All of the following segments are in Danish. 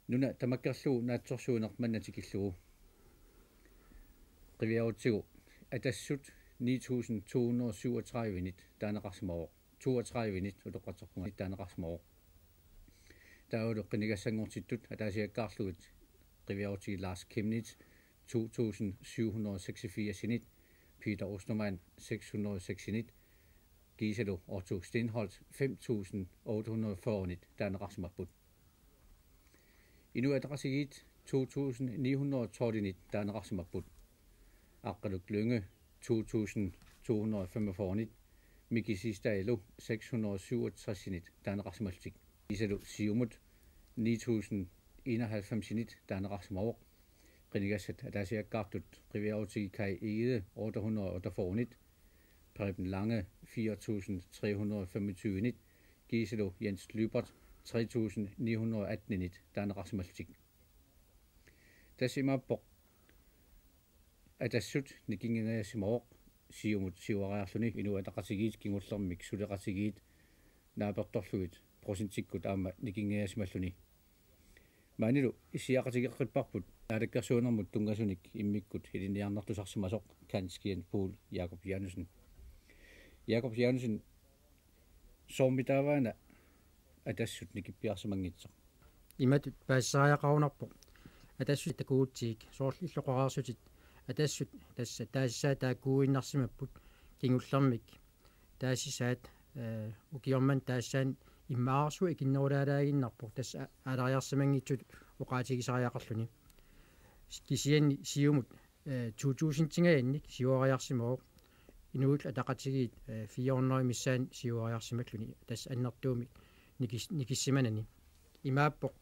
nuna tamakkerlugu naatsorsuunermannatikillugu qiviarutigu atassut 9237 init taaneqarsmaruq 32 init utoqqatorpunga taaneqarsmaruq taulu qinigassangortittut ataasiakkaarlugut qiviarutigi Lars Kimnitz 2786 init Peter Ostermann 606 init Giselo Otto Stenholdt 5840 init taaneqarsmapput inu ataqasigit 2912 init taaneqarsmapput Aqaluk Lynge 2245 init Miki Sistailu 667 init taaneqarsmaltik Giselo Siumut 9091 init taaneqarsmaruq qinigassat ataasiakkaartut qiviarutigi Kai Ede 848 init Preben Lange 4325 init Giselo Jens Lybert 3918 init taaneqarsmaltik tasimappoq atassut nikingingaasimaruq siumut siuariarluni inu ataqasigit kingullermik suleqasigit naapertorlugit prosentsikkut aama nikingaasimalluni maanilu isiaqatigeqqipparput aalakkersuunermut tungasunik immikkut iliniarnartusarsimasoq Kanskien Poul Jakob Janussen soormitaavaana atassut nikippiarsimangitseq imatut paassariaqarunarpo atassut takuutsiik soorlilloqaraarsutit atassut tassa taassaa taakuuinnarsimapput kingullermik taasisaat ukiorman taassaan immaarsu ikinnerulaalaaginnarpo tassa alariarsimangitsut uqaatigisariaqarluni kisianni siumut 2000 tingaannik siuariarsimaruq inuut ataqatigiit 400 missaan siuariarsimalluni tassa annertuumi nikissimanani imaappoq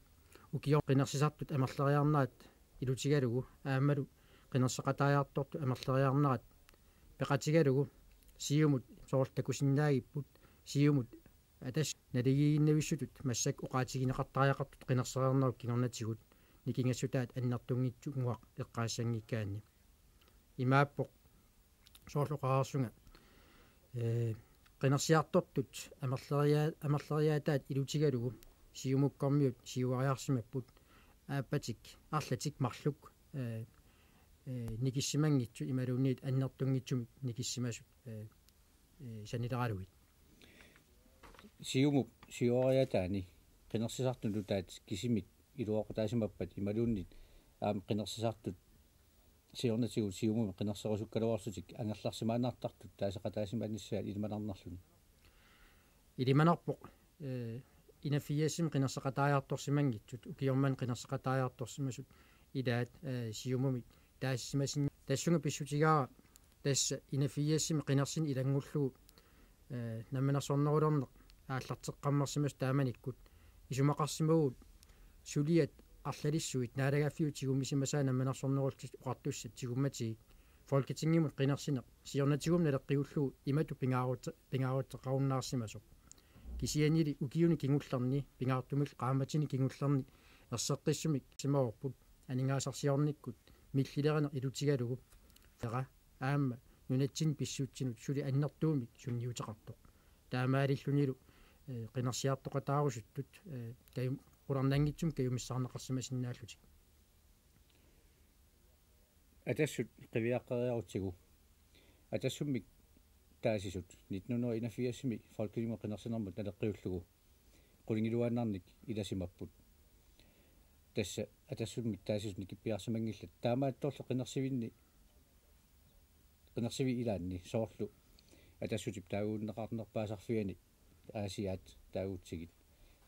ukior qinnersisartut amerleriarnaat ilutigalugu aammalu qinnersaqataajaartortu amerleriarnaat peqatigalugu siumut soortakusinnaagipput siumut atas naligiinnavissutut massak uqaatigineqartariaqartut qinnerseriarnauk kingornatigut nikingassutaat annertungitsuguaq eqqaassangikkaanni imaappoq soorluqararsunga qinnersiartortut amerleriaataat ilutigalugu siumukkormiut siuariarsimapput aappatik arlatik marluk nikissimangitsu imaluunniit annertungitsumik nikissimasut sanileraluit siumuk siuariataani qinnersisartunu taat kisimik iluoqutaasimappat imaluunnit aam qinnersisartut siornatigut siumumi qinnerserusukkaluarsutik angerlarsimaanartartut taasaqataasimaannissaat ilimanarnarluni ilimanarpoq inafiassim qinnersaqataajaartorsimangitsut ukiorman qinnersaqataajaartorsimasut ilaat siumumit taassimasin tassunga pissutigaa tassa inafiassim qinnersin ilangullugu nammanarsornerulerneq aallarteqqammarsimas taamanikkut isumaqarsimaguut suliat арлалиссуит наалагааффиут сигуммисимасаа намманарсорнерултит уқартуссат сигумматигик фолкетингимут қинерсинеқ сиорнатигум налеққиуллугу имату пингааруттеқаруннаарсимасоқ кисианили укиуни кингуллерни пингаартумил qaamатини кингуллерни ерсеққиссумик симаорпут анингаасарсиорниккут миллилеринеқ илутигалугу фера аама нунатсин писсуутсинут сули аннертуумик сунниутеқартоқ таамаалиллунилу қинерсиартоқатаарусуттут каюм qulornaangitsum kayumissarneqarsimasinnaallutик atassut qiviaqqeriarutigu atassummik taasisut 1981 folketinget qinnersinermut naleqqiullugu qulingiluaannarnik ilasimapput tassa atassummik taasisut nikippiarsimangillat taamaattorlu qinnersivi ilaanni soorlu atassutip taaguunneqarnerpaasarfiani aasiaat taaguutsigit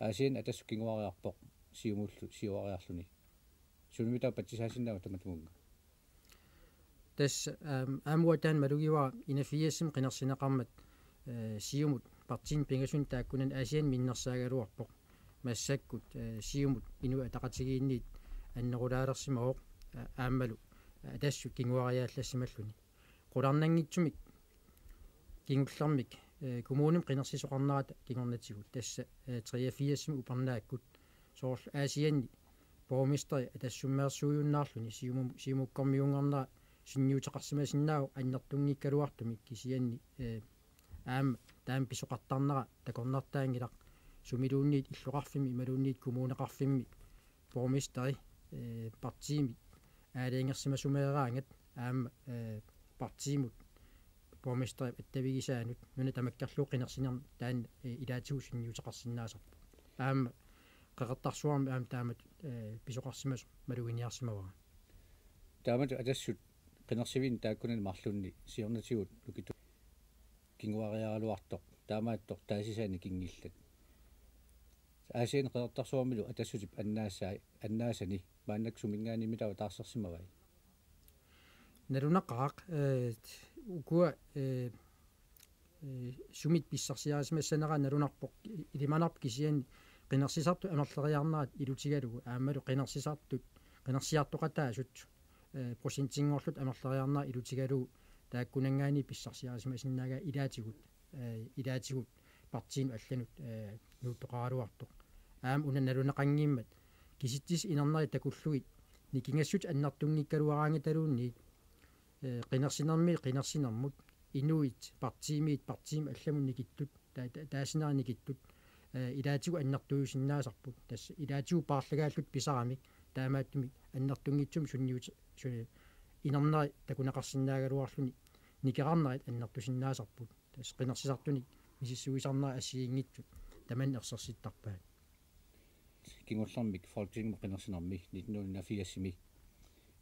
Asien atas kinguariarpoq siumullu siuariarluni sunumita patsisaasinnaava tamatumunga tas amuatan malugiwa inafiassim qinnersineqarmat siumut partin pingasun taakkunan Asien minnersaagaluarpoq massakkut siumut inu ataqatigiinniit annerulaalersimaroq aammalu atassut kinguariaallassimalluni qularnangitsumik kingullermik kommunum qinnersisoqarnarat kingornatigut tassa 83 uparnaakkut soorl aasianni borgmesteri atassummeersuujunnaarluni siumukkormiungarnera sinniuteqarsimasinnaau annertunngikkaluartumik kisianni aam taam pisoqartarnera takornartaangilaq sumiluunniit illuqarfimmi imaluunniit kommuneqarfimmi borgmesteri partiimi aaleengersimasumeraangat aama partiimut borgmesteri attavigisaanut nuna tamakkarluu qinersinern taan ilaatiusunniuteqarsinnaasarpu aama qeqertarsuarmi aama taamat pisoqarsimasu maluginiarsimavaa taamat atassut qinersivin taakkunan marlunni siornatigut nukitu kinguariaraluartoq taamaattoq taasisaani kingillat aasien qeqertarsuarmilu atassutip annaasani maannak sumingaanimi tawa taarsersimavai narunaqaq ukua sumit pissarsiarismassanaqa narunarpoq ilimanarp kisian qinersisartu amerleriarnaat ilutigalugu aammalu qinersiartoqataasut prosentingorlut amerleriarnaa ilutigalugu taakkunangaani pissarsiarismasinnaga ilaatigut partiim алланут нуутоqaraluartoq аам унанналунеqangiimmat киситсис инернери такуллугит никингассут аннартунгиккалуараангаталуунни qinersinermut inuit partiim алламун никиттут таасинери никиттут илаатигу аннартуйусиннаасарпут тасса илаатигу паарлагааллут писарамик таамааттумик аннартунгитсум сунниут инернери такунеқарсинаагалуарлуни никеқарнерит аннартусиннаасарпут тасса qinersisartunik мисиссуисарнаа ассиингитсут таман ерсерситтарпаат кингуллэрмик folketinget qinersinermi 1984-ми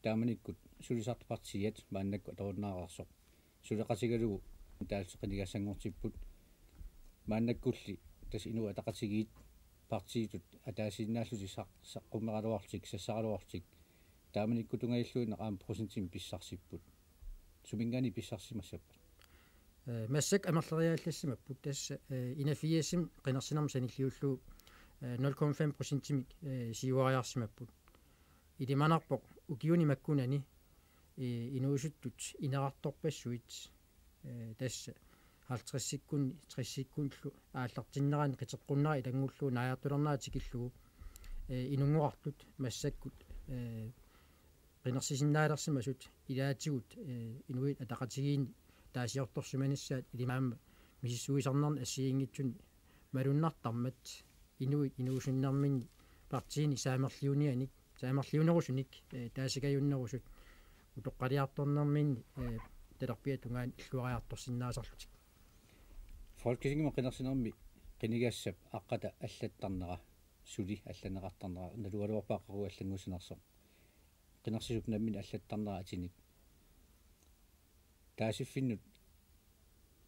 тааманиккут сулисартпартиат мааннакку аторунаарарсоқ сулеқатигалугу таалсеқинигассангортиппут мааннаккулли тас инуа атақатигиит партиитут атаасиннааллути саққумералуартик сассаралуартик тааманикку тунгаиллуина аам процентим писсарсиппут сумингаани писсарсимассаппут массак амерлериааллассимаппут тасса инафиассим qinersinarm саниллиуллуу 0,5%-мик сиуариарсимаппут илиманарпоқ укиуни маккунани инуусуттут инеқарторпассуит тасса 50-сиккунни 30-сиккунлу ааллартиннерани қитеққуннаа илангуллуу нааяартулернаа тикиллугу инунгуартут массаккут qinersisinnaalersimasut ilaatигут инуит атақатигиин таасиорторсуманиссаат илимаама мисиссуисарнерни ассиингитсуни малуннартармат инуит инуусуннэрминни партиини саамерлиунерусуник таасигаюннерусут утоққалиарторнэрминни талерпиа тунгаан иллуариарторсиннаасарлутик folketinget qinersinermi qinigassap aqqata аллаттарнера сули алланеқартарнера налуалуарпааққару аллангусинерсо qinersisup nammin аллаттарнера атиник таасиффиннут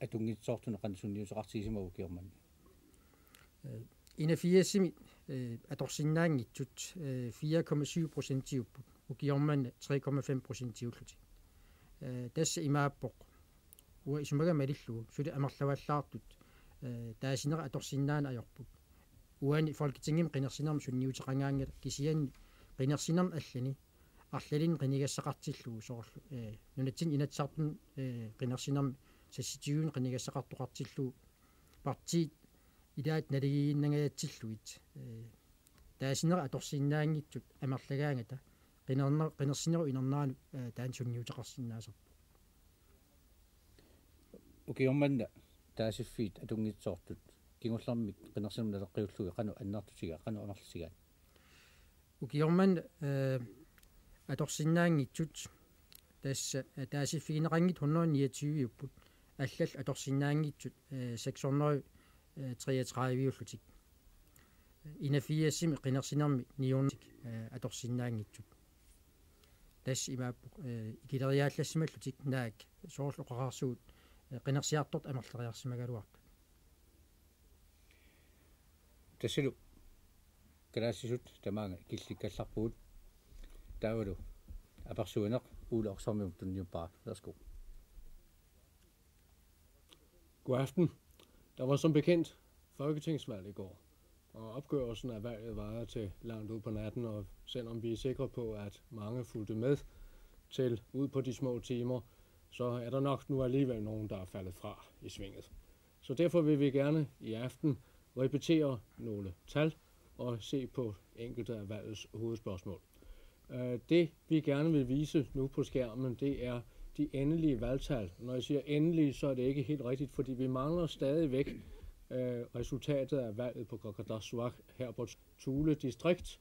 атунгитсоортуна qansunniuseqartigisimau kiormanni инафиассими аторсиннаангитсут 4,7% укиорманна 3,5% тасса имааппоқ уа исумага малиллугу сули амерлаваллаартут таасинера аторсиннаана ajorput уани folketingim qinersinerm sunniuteqangaangala кисианни qinersinerm аллани арлалин qinigassaqartillугу соорлу нунатсин инатсаартун qinersinerm сасситигуун qinigassaqartoqartillугу партиит илаат налигииннагаяатсиллуит таасинера аторсиннаангитсут амерлагаангата qinersinneru инернаану таан сунниутеқарсиннаасарпу укиорманна таасиффиит атунгитсоортут кингуллэрмик qinersinnerm налеққиуллуги қану аннартутига қану амерлисигаат укиорман аторсиннаангитсут тасса таасиффигинеқангит 129 аллал аторсиннаангитсут 633 инафиассими qinersinermi 9 аторсиннаангитсут тасс имааппу икилериааллассималлутик наак соорлоқараарсуут qinersiartort амерлериарсимагалуарпут тассалу калаассисут тамаага килликкалларпуут таавалу аперсуинеқ уула орсормиум тунниуппаа værsgo. God aften. Der var som bekendt folketingsvalg i går, og opgørelsen af valget varede til langt ud på natten, og selvom vi er sikre på, at mange fulgte med til ud på de små timer, så er der nok nu alligevel nogen, der er faldet fra i svinget. Så derfor vil vi gerne i aften repetere nogle tal og se på enkelte af valgets hovedspørgsmål. Det vi gerne vil vise nu på skærmen, det er de endelige valgtal. Når jeg siger endelige, så er det ikke helt rigtigt, fordi vi mangler stadigvæk resultatet af valget på Qaqortoq her på Thule distrikt.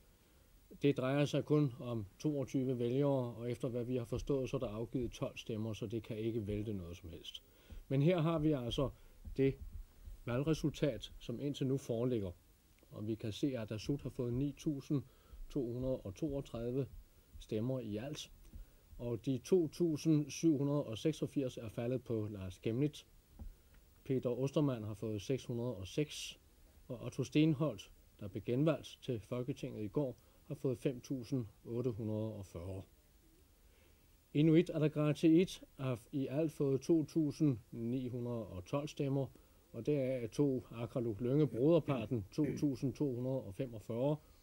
Det drejer sig kun om 22 vælgere, og efter hvad vi har forstået, så er der afgivet 12 stemmer, så det kan ikke vælte noget som helst. Men her har vi altså det valgresultat, som indtil nu foreligger. Og vi kan se, at Atassut har fået 9.232 stemmer i alt. Og de 2.786 er faldet på Lars Gemnit. Peter Ostermann har fået 606, og Otto Stenholt, der blev genvalgt til Folketinget i går, har fået 5.840. Inuit Ataqatigiit har i alt fået 2.912 stemmer, og deraf tog Akraluk Lynge broderparten 2.245,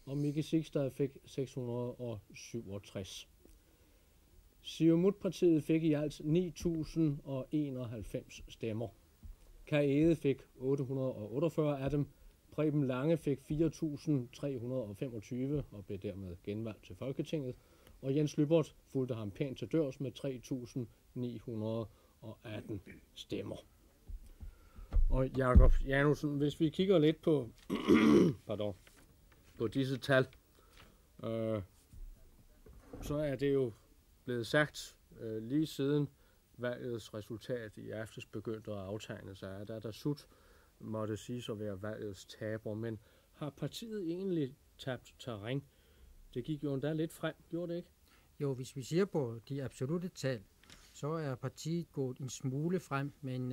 og Miki Sigstad fik 667. Siumut-partiet fik i alt 9.091 stemmer. Kai Egede fik 848 af dem. Preben Lange fik 4.325 og blev dermed genvalgt til Folketinget. Og Jens Lybbert fulgte ham pænt til dørs med 3.918 stemmer. Og Jakob Janussen, hvis vi kigger lidt på, på disse tal, så er det jo blevet sagt lige siden valgets resultat i aftes begyndte at aftegne sig, at Atassut måtte siges at være valgets taber, men har partiet egentlig tabt terræn? Det gik jo endda lidt frem, gjorde det ikke? Jo, hvis vi ser på de absolutte tal, så er partiet gået en smule frem, men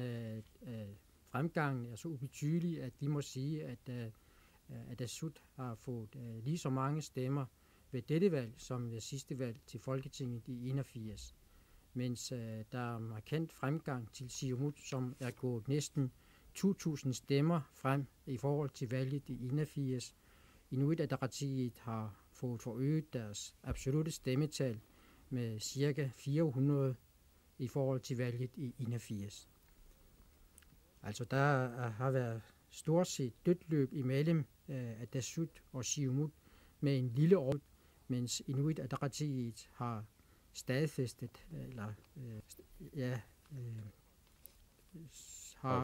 fremgangen er så ubetydelig, at vi må sige, at Atassut har fået lige så mange stemmer ved dette valg som ved sidste valg til Folketinget i 81. Mens der er markant fremgang til Siumut, som er gået næsten 2.000 stemmer frem i forhold til valget i 81. Inuit Ataqatigiit har fået forøget deres absolutte stemmetal med ca. 400 i forhold til valget i 81. Altså der har været stort set dødt løb imellem Atassut og Siumut med en lille år, mens Inuit Ataqatigiit har stadfæstet har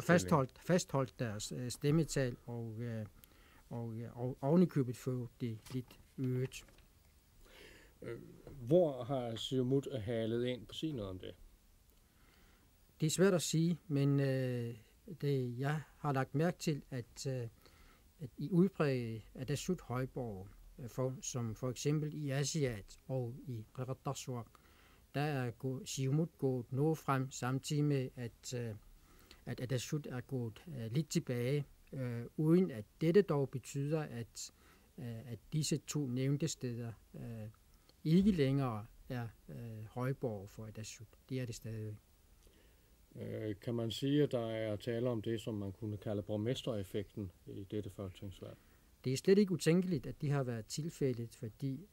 fastholdt deres stemmetal og ovenikøbet fået det lidt øget. Hvor har Siumut halet ind? Sig noget om det. Det er svært at sige, men jeg har lagt mærke til, at i udpræget Atassut Højborg, som for eksempel i Asiat og i Qeqertarsuaq, der er Siumut gået noget frem, samtidig med, at Atassut er gået lidt tilbage, uden at dette dog betyder, at disse to nævnte steder ikke længere er højborg for Atassut. Det er det stadigvæk. Kan man sige, at der er tale om det, som man kunne kalde borgmestereffekten i dette folketingsvalg? Det er slet ikke utænkeligt, at det har været tilfældet, fordi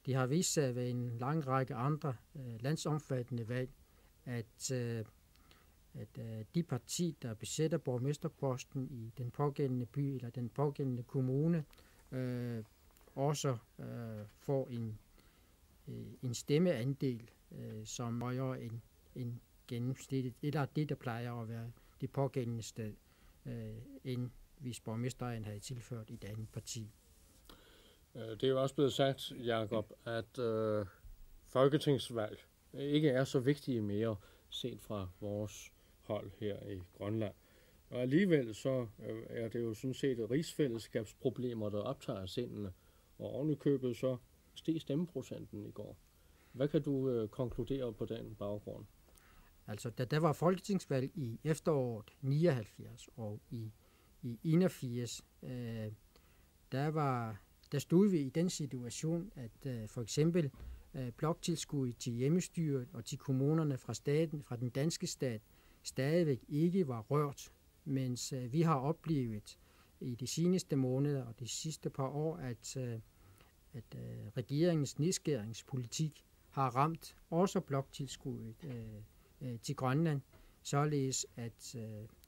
det har vist sig ved en lang række andre landsomfattende valg, at de parti, der besætter borgmesterposten i den pågældende by eller den pågældende kommune, også får en stemmeandel, som er højere end gennemsnittet, eller det, der plejer at være det pågældende sted, end hvis borgmesteren havde tilført et andet parti. Det er jo også blevet sagt, Jakob, at folketingsvalg ikke er så vigtige mere set fra vores hold her i Grønland. Og alligevel så er det jo sådan set rigsfællesskabsproblemer, der optager sindene, og ovenikøbet så steg stemmeprocenten i går. Hvad kan du konkludere på den baggrund? Altså, da der var folketingsvalg i efteråret 79 og i 81, der stod vi i den situation, at for eksempel bloktilskud til hjemmestyret og til kommunerne fra den danske stat, stadigvæk ikke var rørt, mens vi har oplevet i de seneste måneder og de sidste par år, at regeringens nedskæringspolitik har ramt også bloktilskuddet til Grønland, således at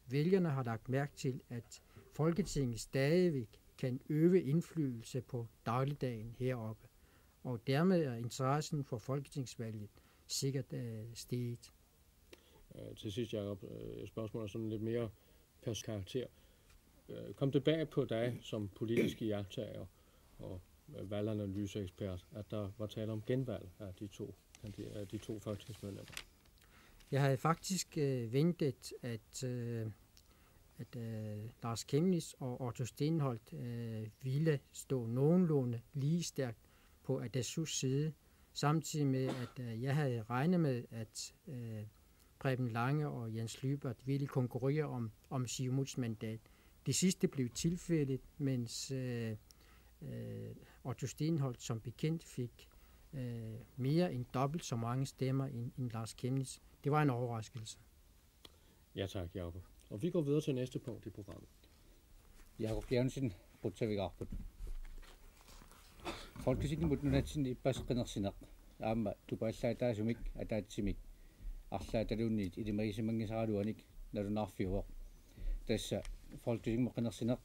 vælgerne har lagt mærke til, at Folketinget stadigvæk kan øve indflydelse på dagligdagen heroppe, og dermed er interessen for folketingsvalget sikkert steget. Til sidst, Jacob, spørgsmålet er sådan lidt mere karakter. Kom det bag på dig som politisk iagttager, og valganalyseekspert, at der var tale om genvalg af de to folketingsmedlemmer. Jeg havde faktisk ventet, at Lars Chemnitz og Otto Stenholt ville stå nogenlunde lige stærkt på Atassut side, samtidig med, at jeg havde regnet med, at Preben Lange og Jens Lybert ville konkurrere om Siumuts mandat. Det sidste blev tilfældet, mens Otto Stenholt som bekendt fik mere end dobbelt så mange stemmer end Lars Chemnitz. Det var en overraskelse. Ja tak, Jacob. Og vi går videre til næste punkt i programmet. Jacob Jensen, Rutsavigarput. Folketinget mut nunatsin ippasqinersineq aamma tupaallaataasumik ataatsimik арлааталуунниит илимагисимангисараалуаник налунаарфиуоq тасса folketinget qinersineq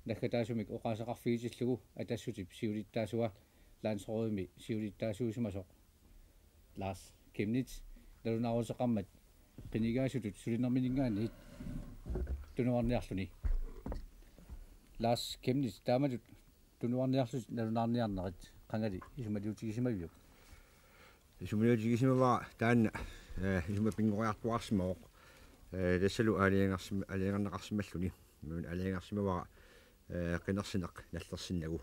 наггатаасумик оqaасеқарфигитиллугу атассутип сиулиттаасуа лансроодми сиулиттаасуусимасоq Lars Chemnitz налунаарусеқармат qinigaasutut sulinerminингаанит тунуарниарлуни Lars Chemnitz тааматут тунуарниарлут налунаарниарнерит qangали исумалиутигисимавиук исумалиутигисимава таанна исумапингориартуарсимаоq тассалу алиангернеқарсималлуни муун алиангерсимавара qinерсинеқ наллерсиннагу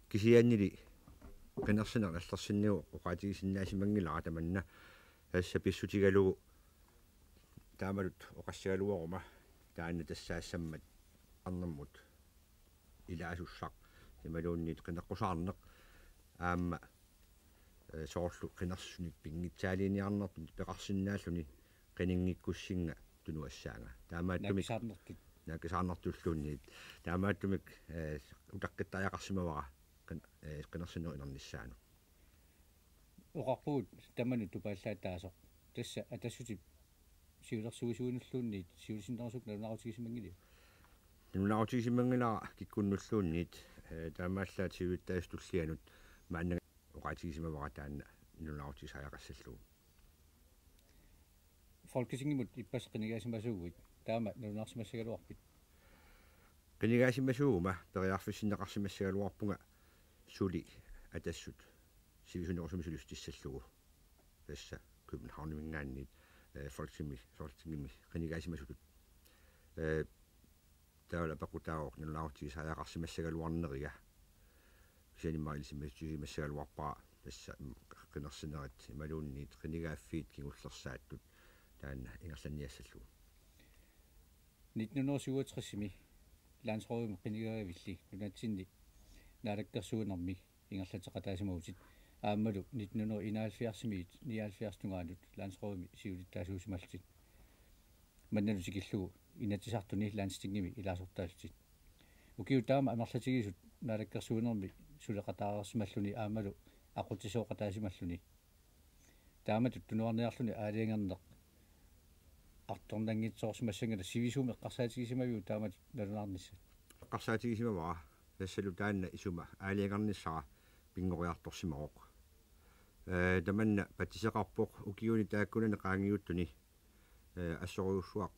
кисиааннили qinерсинеқ наллерсиннагу оқаатигисиннаасимангилара таманна тасса писсутигалугу таамалут оқассигалуорума таанна тассаассаммат арнэрмут илаасуссақ ималуунниит qinеққусаарнеқ аама соорлу qinерсуник пингитсаалиниарнэртут пеқарсиннааллуни qiniнгиккуссинга тунуассаанга таамааттумик накисаарнартуллуунниит таамааттумик утаққиттааяқарсимавара qinерсиннер инерниссаану оқарпуут таману тупааллаатаасоқ тасса атассутип сиулерсуисуинуллуунниит сиулисиннерсук налунаарутигисимангили нулаарутигисимангилара киккуннуллуунниит таамааллаат сиулиттаастуллианут мааннага оқаатигисимавара таанна нулаарутигисааяқассаллуу Folketinget иппас qinigaasimasуугуит таама налунаарсимассагалуарпит qinigaasimasуума периарфиссиннеқарсимассагалуарпунга сули атассут сивисунерусумисулустиссаллугу тасса Københavnimингаанниит folketinget qinigaasimasutut таала пакутаоқ нулаарутигисааяқарсимассагалуарнерига сианимаалисимассугимассагалуарпара тасса qinерсинерит ималуунниит qinigaaффиит кигуллерсааттут таанна ингерланниассаллугу 1967-ми лансроодум qinigaavилли нунатсинни наалаккерсуунерми ингерлатеқатаасимаутит ааммалу 1971-миит 79-тунгаанут лансроодми сиулиттаасуусималлит манналутикиллугу инатисартуни ланстингими илаасортаалтит укиу таама амерлатигисут наалаккерсуунерми сулеқатаарерсималлуни аамалу ақутисооқатаасималлуни тааматут тунуарниарлуни аалиангернеқ арторнангитсоорсимассангала сивисууми эққарсаатигисимавиу таамат налунаарниссат эққарсаатигисимавара тассалу таанна исума аалиангерниссара пингориарторсимаоқ таманна патисеқарпоқ укиуни тааккунана qaangiuttuni ассоруussуақ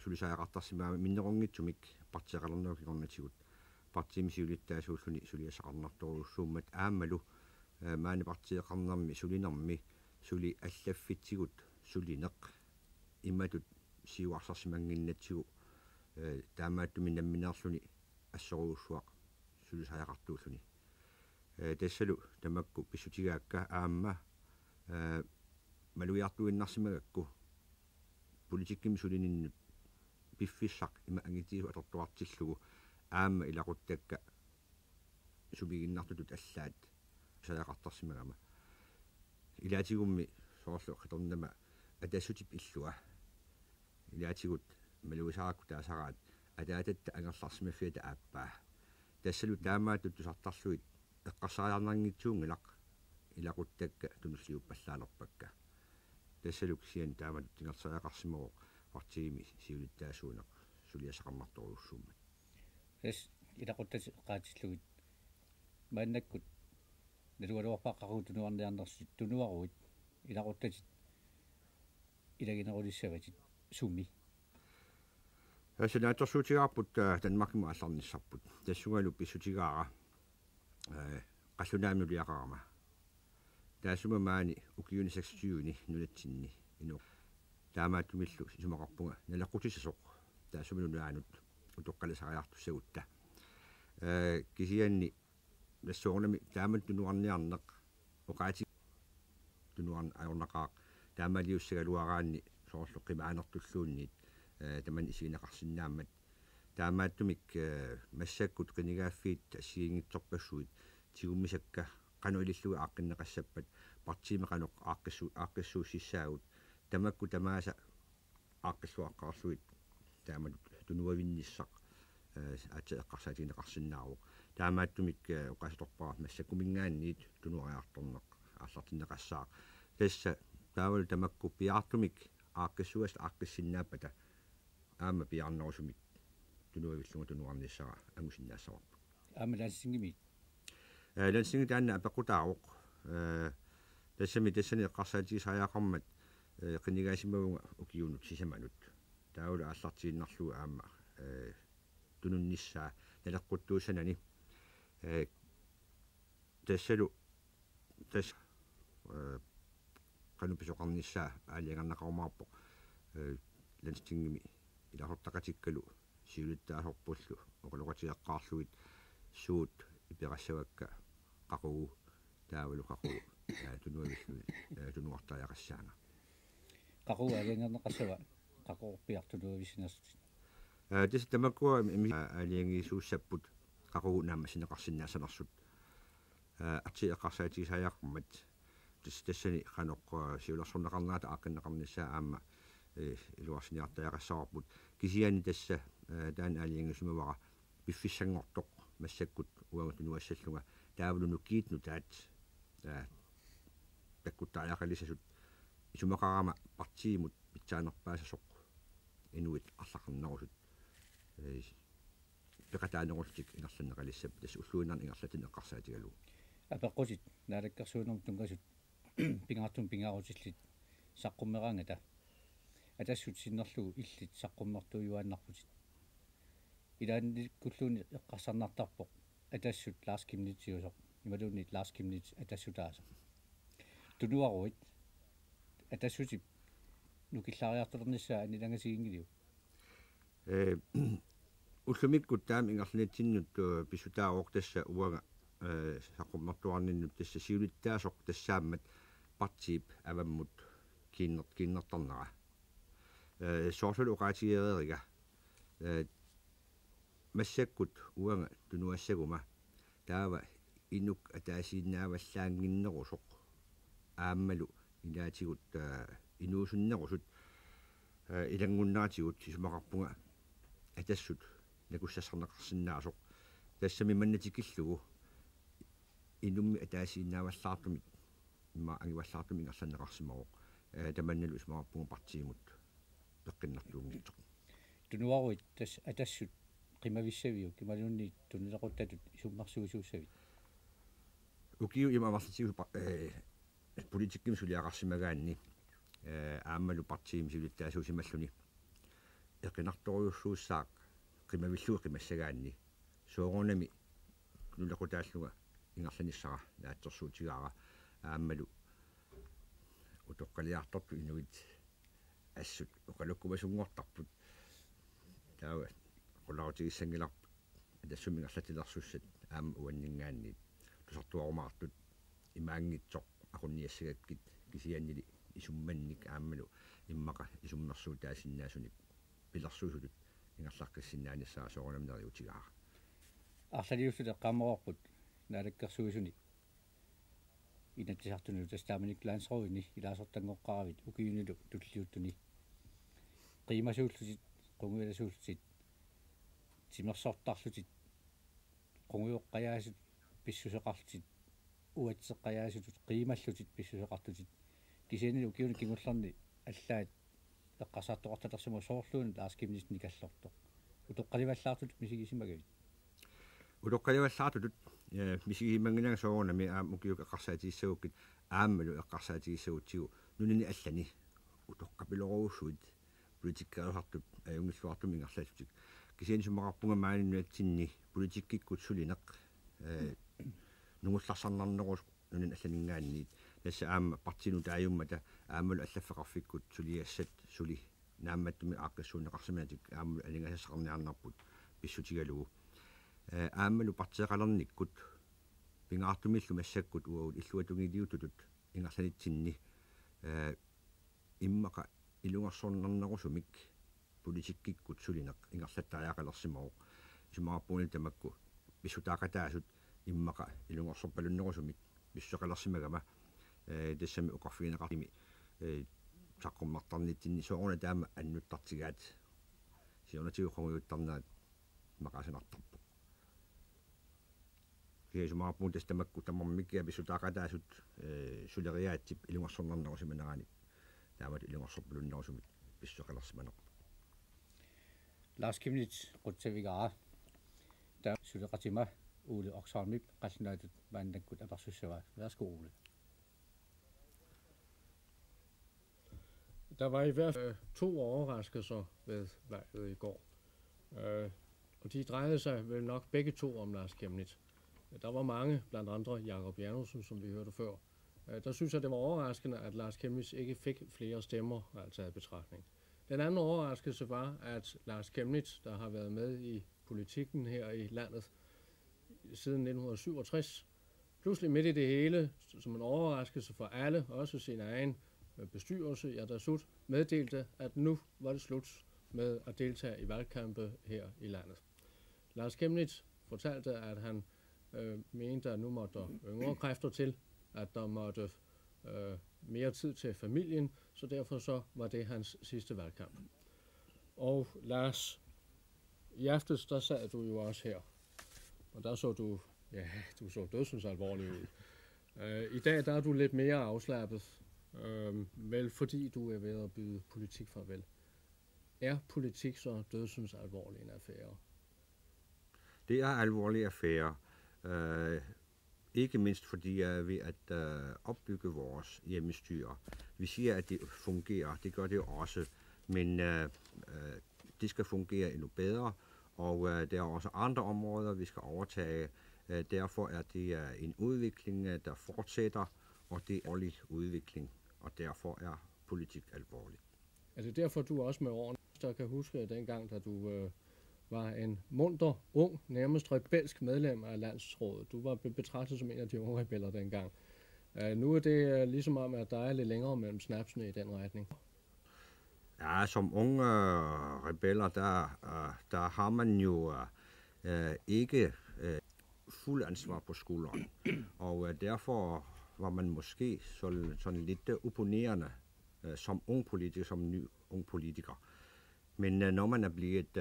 сулисаақартарсимаама миннерунгитсумик партиақалернеукигорнатигут партиимисиулиттаасууллуни сулиасақарнарторуussууммат ааммалу маани партиеқарнерми сулинерми сули аллаффитсигут сулинеқ имматут сиуарсарсимангиннатсигу таамааттуми намминеерлуни ассоруussуақ сулисаақартууллуни тассалу тамакку писсутигаакка аама малуиартуиннарсимагакку политиккими сулининнут пиффиссақ има ангитиу атортуартиллугу аама илақуттакка субигиннартутут аллаат саяақартарсимагама илаатигумми соорлу қиторнама атассутип иллуа илаатигут малуисааракку таасараат атаататта ангерларсимаффиата ааппаа тассалу таамаатут тусартарлуит эққарсариарнангитсуунгилақ илақуттакка тунуллиуппаллаалерпакка тассалук сиан таамат тингерсаақарсимаго партигими сиулиттаасуунеқ сулиасақарнарторуussууммат эс илақуттати qaatillugit мааннаккут налуалуарпааққаруу тунуарниарнерсит тунуаруит илақуттатит илагинерулиссаватит сумми асинааторсуутигарпут Danmarkima алларниссарпут тассугалу писсутигаара qassunaamiuliaqarama taasuma maani ukiuni 26ni nulatsinni inu taamaattumillu sumaqarpunga nalaqqutisasoq taasumilunaaanut utoqqalisariartussagutta kisianni nassoornami taamat tunuarniarneq oqaati tunuarn ajornaqaaq taamaliussagaluaraanni soorluqimaanertulluunniit taman isiinaqarsinnaammat taamaattumik massakkut qinigaafiit assiingitsorpassuit tigummisakka qanuililluga aaqqinneqassappat partiimeqanoq aaqqissuussissaagut tamakku tamaasa aaqqissuaqqarsuit taamat tunuavinnissaq атеэққарсаатинеқарсинааруq таамааттумик оқасаторпарат массаккумингаанниит тунуариарторнеқ ааллартинеқассаақ тасса таавал тамакку пиартумик аақкиссуас аақкиссиннааппата аама пиарнерусумик тунуавиллугу тунуарниссара агусиннаассаварпу аама лассингимит лансинги таанна апеққутааруq тассами тассани эққарсаатигисариақармат қиннигаасимавунга укиунут сисаманут таавал ааллартииннарлугу аама tununnissaa nalaqquttuusanani tassalu tas qanupisoqarnissaa aaliangarnaqarumaarpoq landstingimi ilahortaqatikkalu siulittaasorpullu oqaloqatiaqqaarluit suut iperassavakka qaqugu taavalu qaqugu tunuavillu tunuartariaqassaanga qaqugu aaliangarneqassava qaqorpiartuluavisinnersit tässä tamakua aliangisuussaput qaqugu naammassinneqarsinnaasanersut artiiqqarsaatigisaajaaqmat tassani qanoq siulersorneqarnaata aaqqinneqarnissaa aamma iluarsiniartariaqassarput kisiani tassa taan aliangisumavara piffissangortoq massakkut uagutunuassallunga taavulunu kiitnu taat takkuttaariaqalisasut isumaqarama partiimut pitsaanerpaasasoq inuit арлақарнерусут пеқатаанерултик ингерланнеқалиссап тас уллуинарн ингерлатин эққарсаатигалу апеққусит наалаккарсуунерм тунгасут пингаартум пингаарутиллит саққуммераангата атассут синнерлугу иллит саққуммертуйуааннарпутит илаанни куллууни эққарсарнартарпоқ атассут Lars Kimnitziusоқ ималуунит Lars Kimnitz атассутааса тунуаруит атассути нукиллариарторнissaa анилангасигингилиу уллумиккут таам ингерлатиннут писутааруq тасса уага саққуммертуарниннут тасса сиулиттаасоқ тассааммат партиип аваммут киннертарнера соорсул уqaatigeeriga массаккут уага тунуассагума таава инук атаасииннааваллаангиннерусоқ ааммалу илаатигут инуусуннерусут илангуннаатигут сисумақарпунга атассут накуссассарнеқарсинаасоқ тассами маннатикиллугу инумми атаасииннааваллаартумик имма ангиваллаартуми ингерланнеқарсимавоқ таманналу исмақарпунга партиимут пеққиннартуунгитсоқ тунуаруит тас атассут қимависсавиу кималунни тунилеқуттатут исуммарсуусууссавит укиу имамарлатигу политикким сулиақарсимагаанни ааммалу партиим сулиттаасуусималлуни эқинарторуйуссууссаақ қимавиллуи қимассагаанни соорунами нулеқутааллуга ингерланиссара наатсерсуутигаара ааммалу утоққалиарторту инуит ассут оқалуккумасунгортарпут таава qulaarutigissangilarput атассуми ингерлатилерсуссат аама уаннингаанни тусартуарумаартут имаангитсоқ aqunniassagakкит кисианнили исумманник ааммалу иммақа исуммерсуу таасиннаасуник пилерсуусулут ингерлаққиссиннааниссаа соорунамнериутигаара арлалиуссут эққааммоорпут наалаккерсуусуни инатсисартуну тастааманик лансруини илаасортангоққаравит укиунилу туллиуттуни қимасууллутит қунгуиласууллутит тимерсортарлутит қунгуоққаяасут писсусеқарлутит уатсеққаяасутут қималлутит писсусеқартутит кисианили укиуни кигуллерни аллаат эққарсаартоқарталерсума соорлуун Lars Kimnitz никаллорто утоққаливаллаартут мисигисимагавит утоққаливаллаартут мисигимангинага соорунами аам укиук эққарсаатииссагуккит ааммалу эққарсаатииссагутсигу нунини аллани утоққапилоруусsuit политиккаалуартут аюнгиллуартум ингерлаатутик кисиани суммақарпунга маанинуатсинни политиккиккут сулинеқ nungullarsarnarnerus nunassaningaanniit tassa aama partinu taayummata aamul allafeqarfikkut suliassat suli naammattumi aaqqassuuneqarsimatik aamul alingasassaqarniarnarput pissutigalugu aammalu partieqalernikkut pingaartumillu massakkut uaut illuatungiliututut ingarlanitsinni immaqa ilungarsornarnerusumik politikkikkut sulineq ingarlattaajaqalersimaru sumaarpuuni tamakku pissutaaqataasut immaqa ilungorsorpalunnerusumik pissoqalersimagama tassami uqarfiineqartimi saqqummartarnitsinni sooruna taama annuttartigaat siornatiuqonguyuttarnaat maqasanartarpu sumaarpuun tastamakku tamarmikkia pissutaaqataasut suleriaatsip ilungorsornarnerusimaneraani taamat ilungorsorpalunnerusumik pissoqalersimaneq Lars Kimnitz qutsavigaa der suleqatima Ole Oksholmip qasnaatut maannakkut apersussava. Værsgo Ole. Der var i hvert fald 2 overraskelser ved valget i går. Og de drejede sig vel nok begge 2 om Lars Kemnitz. Der var mange, blandt andre Jakob Janussen, som vi hørte før. Der synes jeg, det var overraskende, at Lars Kemnitz ikke fik flere stemmer, altså af betragtning. Den anden overraskelse var, at Lars Kemnitz, der har været med i politikken her i landet siden 1967, pludselig midt i det hele, som en overraskelse for alle, også sin egen bestyrelse, Yadasut, meddelte, at nu var det slut med at deltage i valgkampe her i landet. Lars Kemnitz fortalte, at han mente, at nu måtte der yngre kræfter til, at der måtte mere tid til familien, så derfor så var det hans sidste valgkamp. Og Lars, i aftes, der sad du jo også her, og der så du, ja, du så dødsens alvorlig ud. I dag, der er du lidt mere afslappet, vel fordi du er ved at byde politik farvel. Er politik så dødsens alvorlig en affære? Det er alvorlige affære. Ikke mindst fordi vi er ved at opbygge vores hjemmestyre. Vi siger, at det fungerer. Det gør det også. Men det skal fungere endnu bedre. Og der er også andre områder, vi skal overtage. Derfor er det en udvikling, der fortsætter. Og det er årlig udvikling. Og derfor er politik alvorligt. Er det derfor, du også med årene, der kan huske dengang, da du var en munter, ung, nærmest rebelsk medlem af landsrådet. Du var betragtet som en af de unge rebeller dengang. Nu er det ligesom om, at der er lidt længere mellem snapsene i den retning. Ja, som unge rebeller, der har man jo ikke fuld ansvar på skulderen. Og derfor var man måske sådan lidt opponerende som ung politiker, som ny ung politiker. Men når man er blevet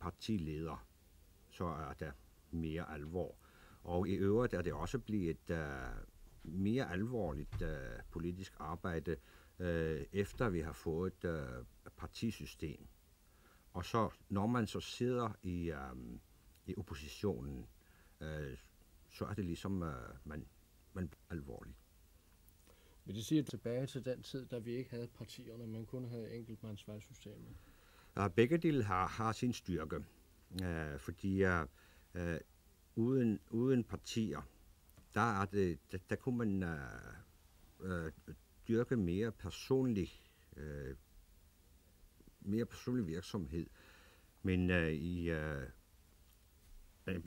partileder, så er der mere alvor. Og i øvrigt er det også blevet mere alvorligt politisk arbejde, efter vi har fået et partisystem. Og så når man så sidder i oppositionen, så er det ligesom man alvorligt. Vil det sige tilbage til den tid, da vi ikke havde partierne, men kun havde enkeltmandsvalgsystemet? Begge dele har sin styrke, fordi uden partier, der kunne man dyrke mere personlig virksomhed. Men i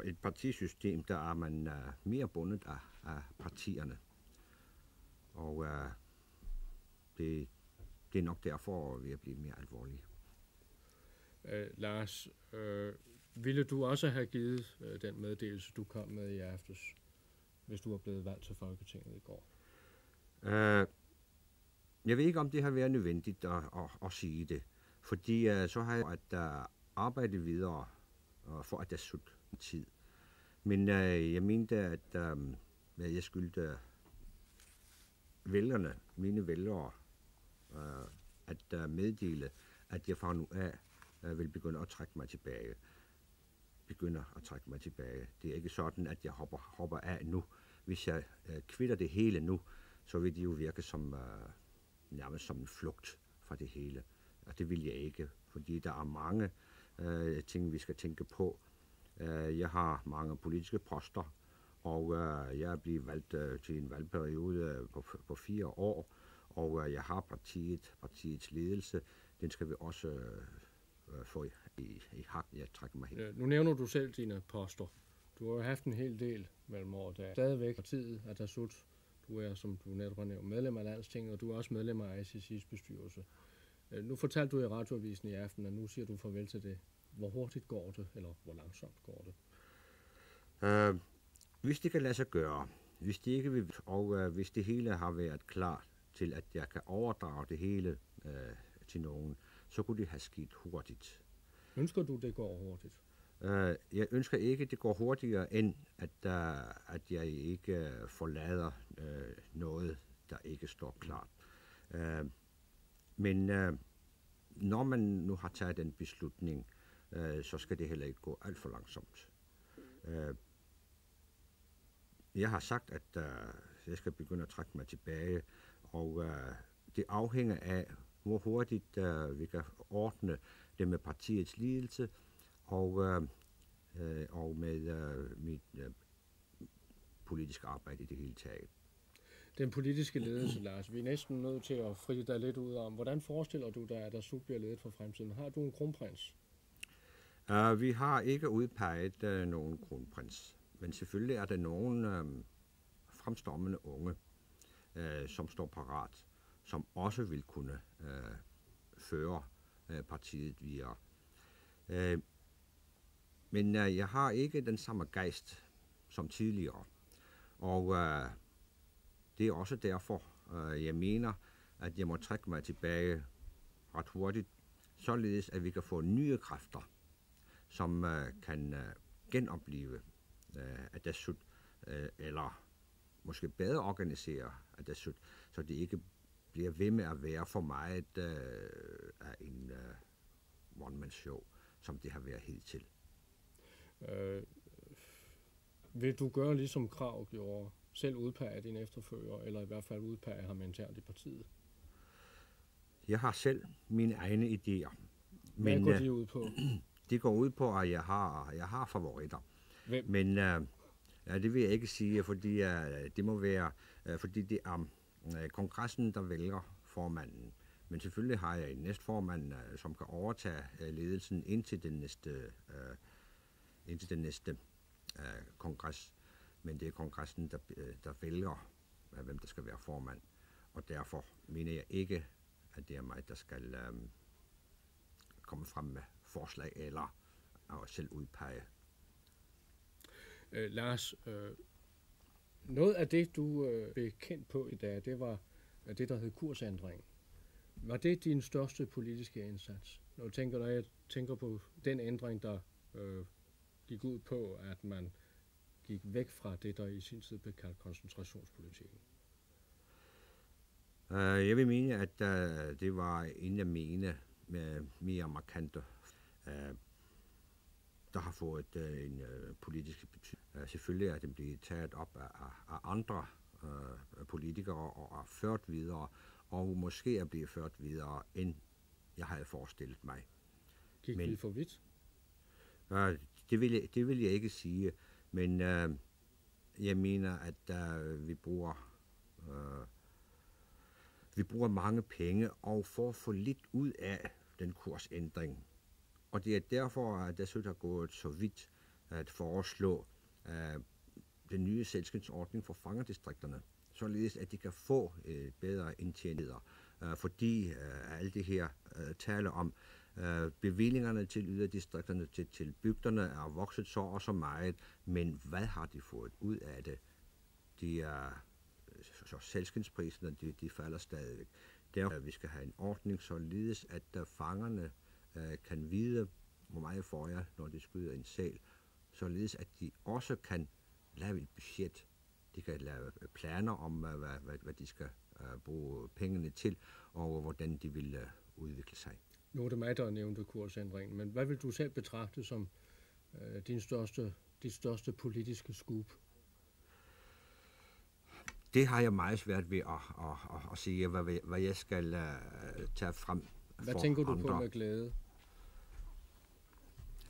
et partisystem, der er man mere bundet af partierne. Og det er nok derfor, vi er blevet mere alvorlige. Lars, ville du også have givet den meddelelse, du kom med i aftes, hvis du var blevet valgt til Folketinget i går? Jeg ved ikke, om det har været nødvendigt at sige det, fordi så har jeg arbejdet videre for at der sut tid. Men jeg mente, at jeg skyldte mine vælgere, at meddele, at jeg fra nu af vil begynde at trække mig tilbage. Det er ikke sådan, at jeg hopper af nu. Hvis jeg kvitter det hele nu, så vil det jo virke som nærmest som en flugt fra det hele. Og det vil jeg ikke, fordi der er mange ting, vi skal tænke på. Jeg har mange politiske poster, og jeg er blevet valgt til en valgperiode på 4 år, og jeg har partiets ledelse. Den skal vi også få i hak. Jeg trækker mig helt. Nu nævner du selv dine poster. Du har jo haft en hel del mellem år, der stadigvæk partiet Atassut. Du er, som du netop har nævnt, medlem af Landstinget, og du er også medlem af ICC's bestyrelse. Nu fortalte du i radioavisen i aften, at nu siger du farvel til det. Hvor hurtigt går det, eller hvor langsomt går det? Hvis det kan lade sig gøre, hvis det ikke vil, og hvis det hele har været klar til, at jeg kan overdrage det hele til nogen, så kunne det have sket hurtigt. Ønsker du, det går hurtigt? Jeg ønsker ikke, det går hurtigere, end at jeg ikke forlader noget, der ikke står klart. Men når man nu har taget den beslutning, så skal det heller ikke gå alt for langsomt. Jeg har sagt, at jeg skal begynde at trække mig tilbage, og det afhænger af, hvor hurtigt vi kan ordne det med partiets ledelse, og med mit politiske arbejde i det hele taget. Den politiske ledelse, Lars, vi er næsten nødt til at fri dig lidt ud om. Hvordan forestiller du dig, at Atassut bliver ledet for fremtiden? Har du en kronprins? Vi har ikke udpeget nogen kronprins, men selvfølgelig er der nogle fremstormende unge, som står parat, som også vil kunne føre partiet videre. Men jeg har ikke den samme gejst som tidligere, og det er også derfor, jeg mener, at jeg må trække mig tilbage ret hurtigt, således at vi kan få nye kræfter, som kan genopleve Atassut, eller måske bedre organisere Atassut, så det ikke bliver ved med at være for meget af en one-man-show, som det har været hidtil. Vil du gøre ligesom Krag gjorde, selv udpege din efterfølger, eller i hvert fald udpege ham internt i partiet? Jeg har selv mine egne idéer. Hvad går de ud på? De går ud på, at jeg har favoritter. Hvem? Men det vil jeg ikke sige, fordi det må være, fordi det er kongressen, der vælger formanden. Men selvfølgelig har jeg en næstformand, som kan overtage ledelsen indtil den næste kongres. Men det er kongressen, der vælger, hvem der skal være formand. Og derfor mener jeg ikke, at det er mig, der skal komme frem med forslag eller selv udpege. Lars, noget af det, du blev kendt på i dag, det var det, der hed kursændring. Var det din største politiske indsats? Når jeg tænker på den ændring, der gik ud på, at man gik væk fra det, der i sin tid blev kaldt koncentrationspolitikken? Jeg vil mene, at det var en af mine mere markante, der har fået en politisk betydning. Selvfølgelig er det blevet taget op af andre politikere og er ført videre, og måske er blevet ført videre, end jeg havde forestillet mig. Gik vi for vidt? Det vil jeg ikke sige, men jeg mener, at vi bruger mange penge og får for lidt ud af den kursændring. Og det er derfor, at det har gået så vidt at foreslå den nye selskabsordning for fangerdistrikterne, således at de kan få bedre indtjeninger, fordi alt det her taler om bevillingerne til yderdistrikterne, til bygderne er vokset så og så meget, men hvad har de fået ud af det? Så selskabspriserne, de falder stadigvæk. Derfor vi skal have en ordning, således at fangerne kan vide, hvor meget får jeg, når de skyder en sæl, således at de også kan lave et budget. De kan lave planer om, hvad de skal bruge pengene til, og hvordan de vil udvikle sig. Nu er det mig, der nævnte kursændringen, men hvad vil du selv betragte som dit største politiske scoop? Det har jeg meget svært ved at sige, hvad jeg skal tage frem. Hvad tænker du på med glæde?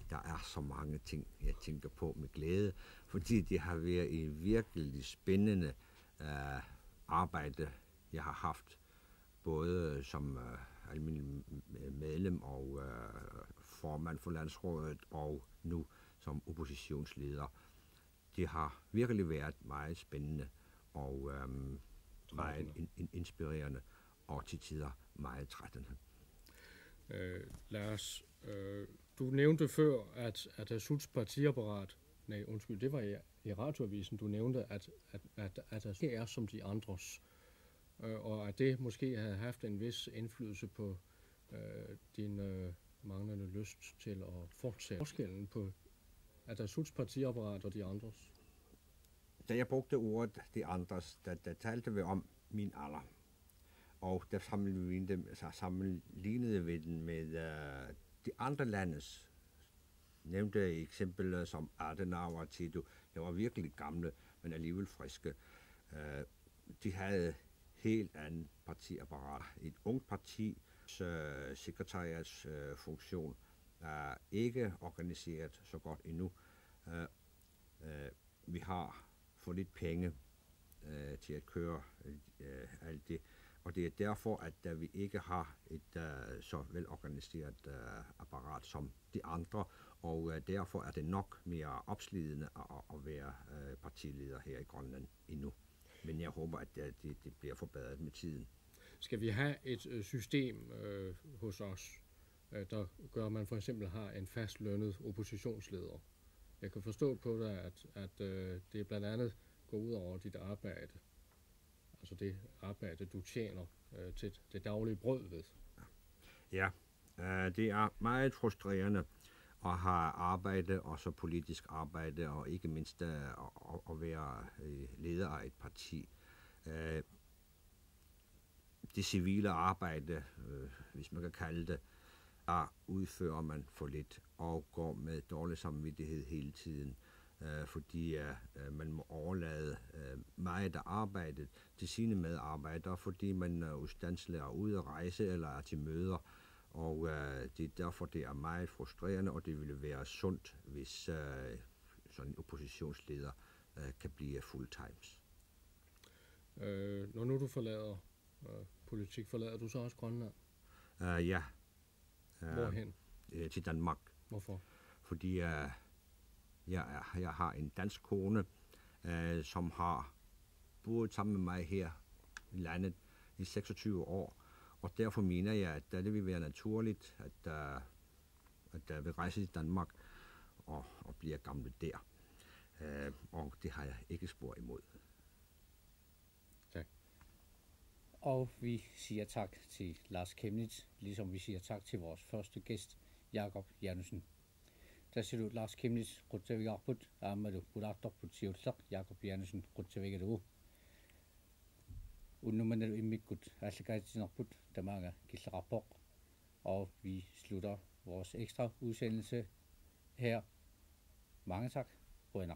der er så mange ting, jeg tænker på med glæde, fordi det har været et virkelig spændende arbejde, jeg har haft, både som almindelig medlem og formand for landsrådet, og nu som oppositionsleder. Det har virkelig været meget spændende og meget inspirerende, og til tider meget trættende. Lars, du nævnte før, at Atassouts partiapparat, det var i radioavisen, du nævnte, at Atassut er som de andres, og at det måske havde haft en vis indflydelse på din manglende lyst til at fortsætte. Forskellen på Atassouts partiapparat og de andres? Da jeg brugte ordet de andres, der talte vi om min alder. Og der sammenlignede vi den med de andre landes. Nævnte eksempler som Adenauer og Tito. Det var virkelig gamle, men alligevel friske. De havde helt anden partiapparat. Et ungt parti, sekretariats funktion er ikke organiseret så godt endnu. Vi har for lidt penge til at køre alt det. Og det er derfor, at vi ikke har et så velorganiseret apparat som de andre, og derfor er det nok mere opslidende at være partileder her i Grønland endnu. Men jeg håber, at det bliver forbedret med tiden. Skal vi have et system hos os, der gør, at man for eksempel har en fast lønnet oppositionsleder? Jeg kan forstå på dig, at det blandt andet går ud over dit arbejde. Altså det arbejde, du tjener til det daglige brød ved. Ja, det er meget frustrerende at have arbejde, og så politisk arbejde, og ikke mindst at være leder af et parti. Det civile arbejde, hvis man kan kalde det, der udfører man for lidt og går med dårlig samvittighed hele tiden, fordi man må overlade meget af arbejdet til sine medarbejdere, fordi man ustandselig er ude at rejse eller er til møder, og det er derfor, det er meget frustrerende, og det ville være sundt, hvis sådan en oppositionsleder kan blive fulltimes. Når nu du forlader politik, forlader du så også Grønland? Ja. Hvorhen? Til Danmark. Hvorfor? Fordi jeg har en dansk kone, som har boet sammen med mig her i landet i 26 år. Og derfor mener jeg, at det vil være naturligt, at jeg vil rejse til Danmark og blive gammel der. Og det har jeg ikke spor imod. Tak. Og vi siger tak til Lars Chemnitz, ligesom vi siger tak til vores første gæst, Jakob Jansen. Der siger du Lars Chemnitz, Ruttevigarput, Amadu Bulatokput, Siutlak, Jakob Jansen, Ruttevigaru. Unumanelu Immikut, Aslikaitinarput, Damanga, Kislarapok. Og vi slutter vores ekstra udsendelse her. Mange tak. Brønder.